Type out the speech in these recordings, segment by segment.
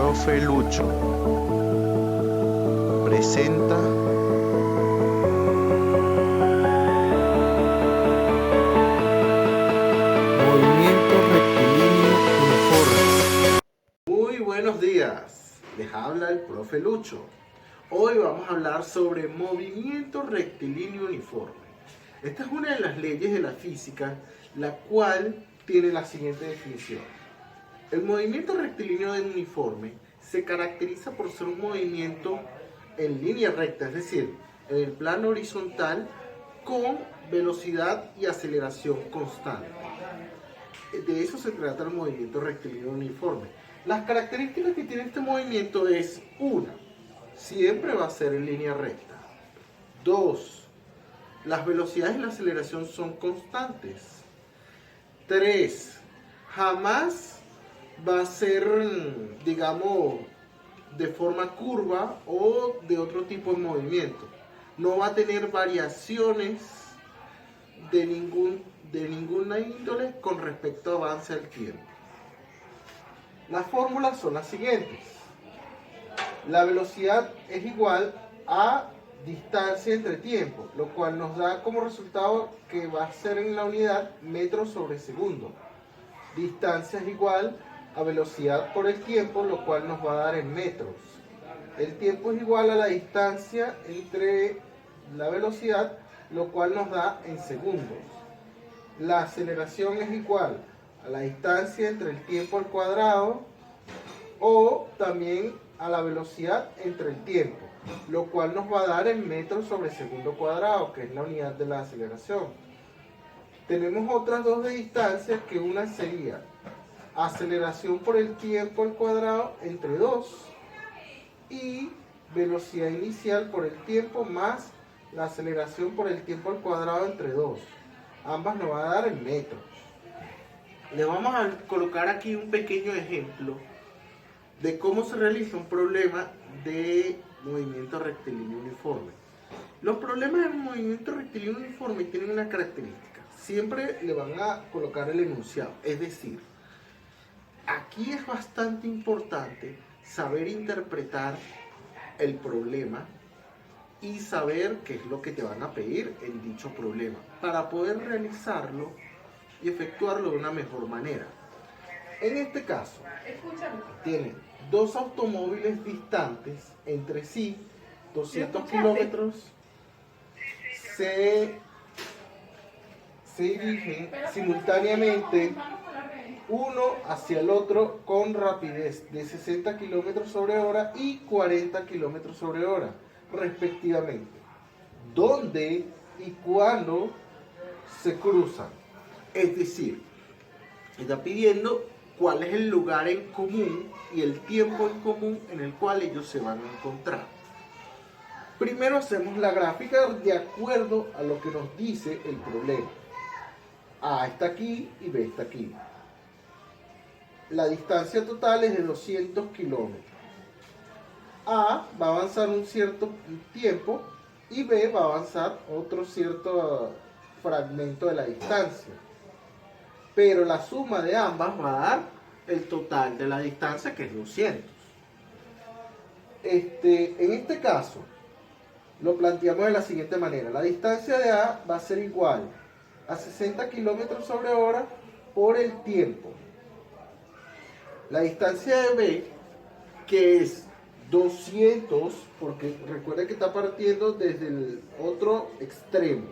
Profe Lucho presenta movimiento rectilíneo uniforme. Muy buenos días, les habla el profe Lucho. Hoy vamos a hablar sobre movimiento rectilíneo uniforme. Esta es una de las leyes de la física, la cual tiene la siguiente definición. El movimiento rectilíneo uniforme se caracteriza por ser un movimiento en línea recta, es decir, en el plano horizontal con velocidad y aceleración constante. De eso se trata el movimiento rectilíneo uniforme. Las características que tiene este movimiento es: 1. Siempre va a ser en línea recta. 2. Las velocidades y la aceleración son constantes. 3. Jamás va a ser, digamos, de forma curva o de otro tipo de movimiento. No va a tener variaciones de ninguna índole con respecto a avance del tiempo. Las fórmulas son las siguientes. La velocidad es igual a distancia entre tiempo, lo cual nos da como resultado que va a ser en la unidad metros sobre segundo. Distancia es igual a velocidad por el tiempo, lo cual nos va a dar en metros. El tiempo es igual a la distancia entre la velocidad, lo cual nos da en segundos. La aceleración es igual a la distancia entre el tiempo al cuadrado o también a la velocidad entre el tiempo, lo cual nos va a dar en metros sobre segundo cuadrado, que es la unidad de la aceleración. Tenemos otras dos de distancia, que una sería aceleración por el tiempo al cuadrado entre 2 y velocidad inicial por el tiempo más la aceleración por el tiempo al cuadrado entre 2. Ambas nos van a dar en metros. Le vamos a colocar aquí un pequeño ejemplo de cómo se realiza un problema de movimiento rectilíneo uniforme. Los problemas del movimiento rectilíneo uniforme tienen una característica. Siempre le van a colocar el enunciado. Es decir, aquí es bastante importante saber interpretar el problema y saber qué es lo que te van a pedir en dicho problema para poder realizarlo y efectuarlo de una mejor manera. En este caso, tienen dos automóviles distantes entre sí 200 kilómetros, se dirigen simultáneamente uno hacia el otro con rapidez de 60 kilómetros sobre hora y 40 kilómetros sobre hora, respectivamente. ¿Dónde y cuándo se cruzan? Es decir, está pidiendo cuál es el lugar en común y el tiempo en común en el cual ellos se van a encontrar. Primero hacemos la gráfica de acuerdo a lo que nos dice el problema. A está aquí y B está aquí. La distancia total es de 200 kilómetros. A va a avanzar un cierto tiempo y B va a avanzar otro cierto fragmento de la distancia. Pero la suma de ambas va a dar el total de la distancia, que es 200. En este caso, lo planteamos de la siguiente manera. La distancia de A va a ser igual a 60 kilómetros sobre hora por el tiempo. La distancia de B, que es 200, porque recuerda que está partiendo desde el otro extremo,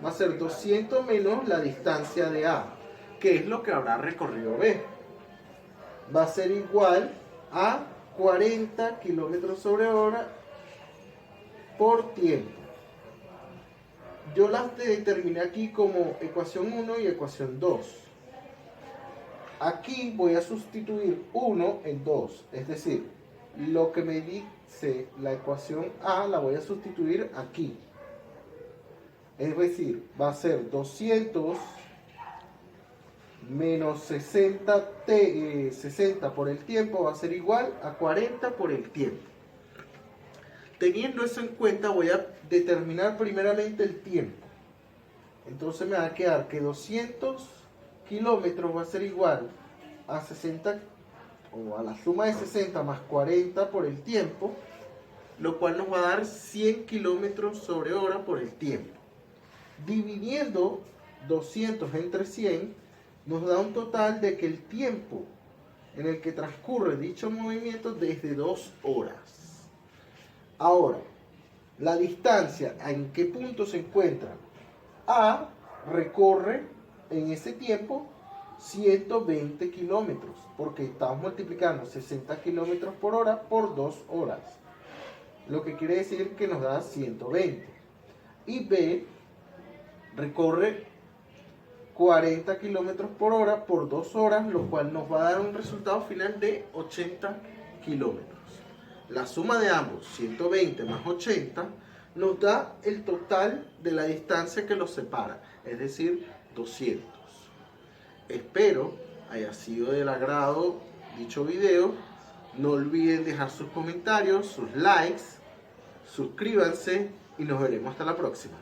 va a ser 200 menos la distancia de A, que es lo que habrá recorrido B. Va a ser igual a 40 kilómetros sobre hora por tiempo. Yo las determiné aquí como ecuación 1 y ecuación 2. Aquí voy a sustituir 1 en 2, es decir, lo que me dice la ecuación A la voy a sustituir aquí. Es decir, va a ser 200 menos 60 por el tiempo, va a ser igual a 40 por el tiempo. Teniendo eso en cuenta, voy a determinar primeramente el tiempo. Entonces me va a quedar que 200 kilómetros va a ser igual a 60 o a la suma de 60 más 40 por el tiempo, lo cual nos va a dar 100 kilómetros sobre hora por el tiempo. Dividiendo 200 entre 100, nos da un total de que el tiempo en el que transcurre dicho movimiento es de 2 horas. Ahora, la distancia, ¿en qué punto se encuentra? A recorre en ese tiempo 120 kilómetros, porque estamos multiplicando 60 kilómetros por hora por 2 horas, lo que quiere decir que nos da 120. Y B recorre 40 kilómetros por hora por 2 horas, lo cual nos va a dar un resultado final de 80 kilómetros. La suma de ambos, 120 más 80, nos da el total de la distancia que los separa, es decir, 200. Espero haya sido del agrado dicho video. No olviden dejar sus comentarios, sus likes, suscríbanse y nos veremos hasta la próxima.